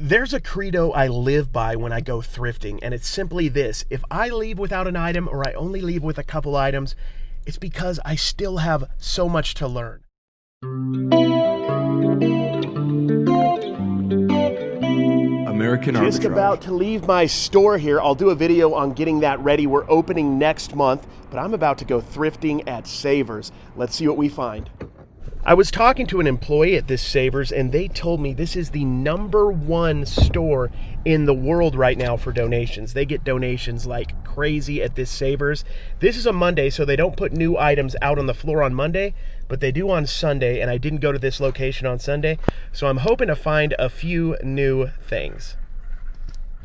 There's a credo I live by when I go thrifting, and it's simply this. If I leave without an item or I only leave with a couple items, it's because I still have so much to learn. American Just arbitrage. about to leave my store here. I'll do a video on getting that ready. We're opening next month, but I'm about to go thrifting at Savers. Let's see what we find. I was talking to an employee at this Savers, and they told me this is the #1 store in the world right now for donations. They get donations like crazy at this Savers. This is a Monday, so they don't put new items out on the floor on Monday, but they do on Sunday, and I didn't go to this location on Sunday, so I'm hoping to find a few new things.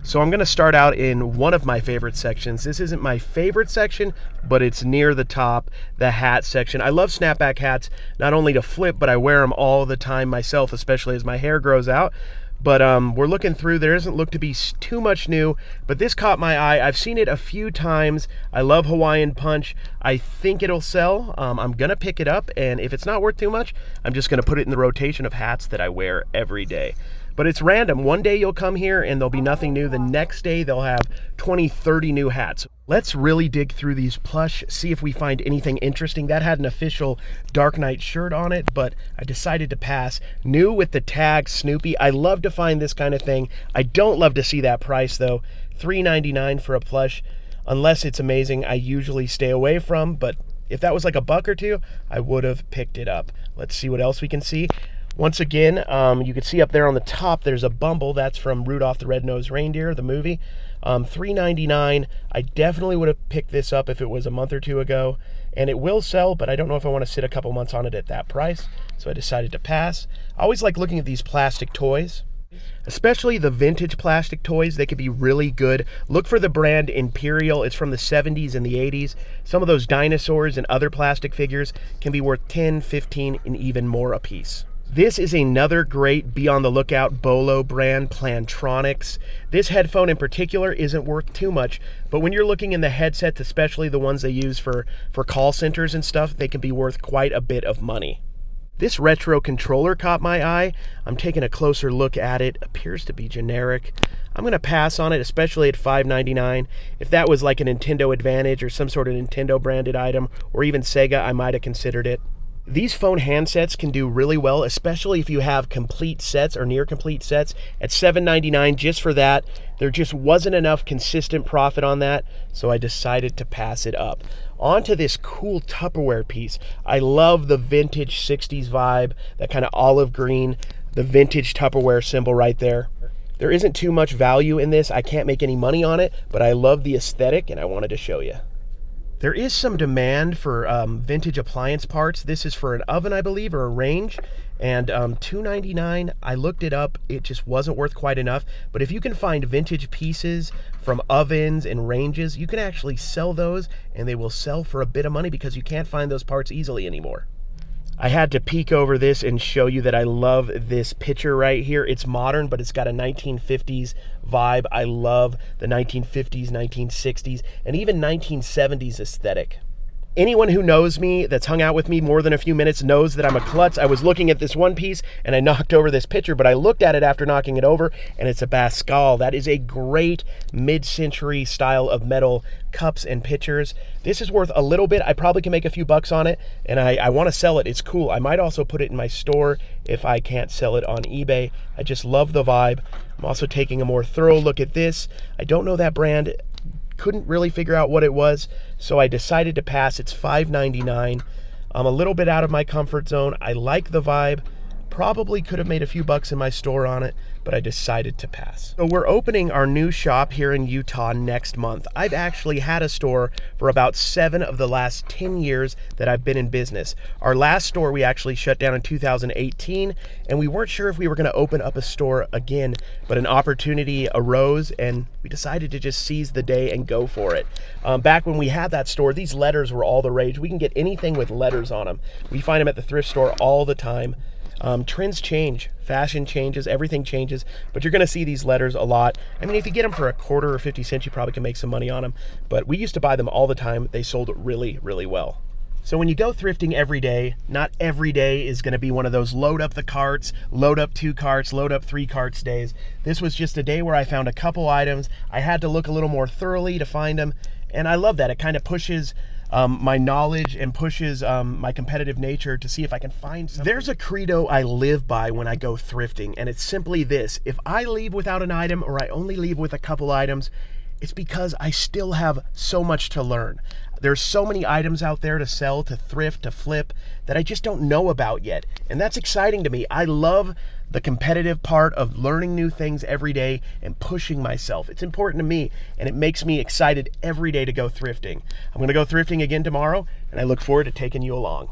So I'm going to start out in one of my favorite sections. This isn't my favorite section, but it's near the top, the hat section. I love snapback hats, not only to flip, but I wear them all the time myself, especially as my hair grows out. But we're looking through. There doesn't look to be too much new, but this caught my eye. I've seen it a few times. I love Hawaiian Punch. I think it'll sell. I'm going to pick it up, and if it's not worth too much, I'm just going to put it in the rotation of hats that I wear every day. But it's random. One day you'll come here and there'll be nothing new. The next day they'll have 20, 30 new hats. Let's really dig through these plush, see if we find anything interesting. That had an official Dark Knight shirt on it, but I decided to pass. New with the tag Snoopy. I love to find this kind of thing. I don't love to see that price though. $3.99 for a plush. Unless it's amazing, I usually stay away from, but if that was like $1 or $2, I would have picked it up. Let's see what else we can see. Once again, you can see up there on the top, there's a Bumble. That's from Rudolph the Red-Nosed Reindeer, the movie. $3.99. I definitely would have picked this up if it was a month or two ago. And it will sell, but I don't know if I want to sit a couple months on it at that price. So I decided to pass. I always like looking at these plastic toys, especially the vintage plastic toys. They could be really good. Look for the brand Imperial. It's from the 70s and the 80s. Some of those dinosaurs and other plastic figures can be worth 10, 15, and even more a piece. This is another great be on the lookout Bolo brand, Plantronics. This headphone in particular isn't worth too much, but when you're looking in the headsets, especially the ones they use for call centers and stuff, they can be worth quite a bit of money. This retro controller caught my eye. I'm taking a closer look at it. Appears to be generic. I'm going to pass on it, especially at $5.99. If that was like a Nintendo Advantage or some sort of Nintendo branded item, or even Sega, I might have considered it. These phone handsets can do really well, especially if you have complete sets or near complete sets. At $7.99 just for that, there just wasn't enough consistent profit on that, so I decided to pass it up. On to this cool Tupperware piece. I love the vintage 60s vibe, that kind of olive green, the vintage Tupperware symbol right there. There isn't too much value in this. I can't make any money on it, but I love the aesthetic and I wanted to show you. There is some demand for vintage appliance parts. This is for an oven, I believe, or a range, and $2.99. I looked it up. It just wasn't worth quite enough. But if you can find vintage pieces from ovens and ranges, you can actually sell those, and they will sell for a bit of money because you can't find those parts easily anymore. I had to peek over this and show you that I love this picture right here. It's modern, but it's got a 1950s vibe. I love the 1950s, 1960s, and even 1970s aesthetic. Anyone who knows me, that's hung out with me more than a few minutes, knows that I'm a klutz. I was looking at this one piece and I knocked over this picture, but I looked at it after knocking it over, and it's a Bascal. That is a great mid-century style of metal cups and pitchers. This is worth a little bit. I probably can make a few bucks on it, and I want to sell it. It's cool. I might also put it in my store if I can't sell it on eBay. I just love the vibe. I'm also taking a more thorough look at this. I don't know that brand. Couldn't really figure out what it was, so I decided to pass. It's $5.99. I'm a little bit out of my comfort zone. I like the vibe. Probably could have made a few bucks in my store on it, but I decided to pass. So we're opening our new shop here in Utah next month. I've actually had a store for about 7 of the last 10 years that I've been in business. Our last store we actually shut down in 2018, and we weren't sure if we were going to open up a store again, but an opportunity arose and we decided to just seize the day and go for it. Back when we had that store, these letters were all the rage. We can get anything with letters on them. We find them at the thrift store all the time. Trends change, fashion changes, everything changes, but you're going to see these letters a lot. I mean, if you get them for a quarter or 50 cents, you probably can make some money on them, but we used to buy them all the time. They sold really, really well. So when you go thrifting every day, not every day is going to be one of those load up the carts, load up 2 carts, load up 3 carts days. This was just a day where I found a couple items. I had to look a little more thoroughly to find them, and I love that. It kind of pushes my knowledge and pushes my competitive nature to see if I can find something. There's a credo I live by when I go thrifting, and it's simply this: if I leave without an item, or I only leave with a couple items, it's because I still have so much to learn. There's so many items out there to sell, to thrift, to flip, that I just don't know about yet. And that's exciting to me. I love the competitive part of learning new things every day and pushing myself. It's important to me, and it makes me excited every day to go thrifting. I'm gonna go thrifting again tomorrow, and I look forward to taking you along.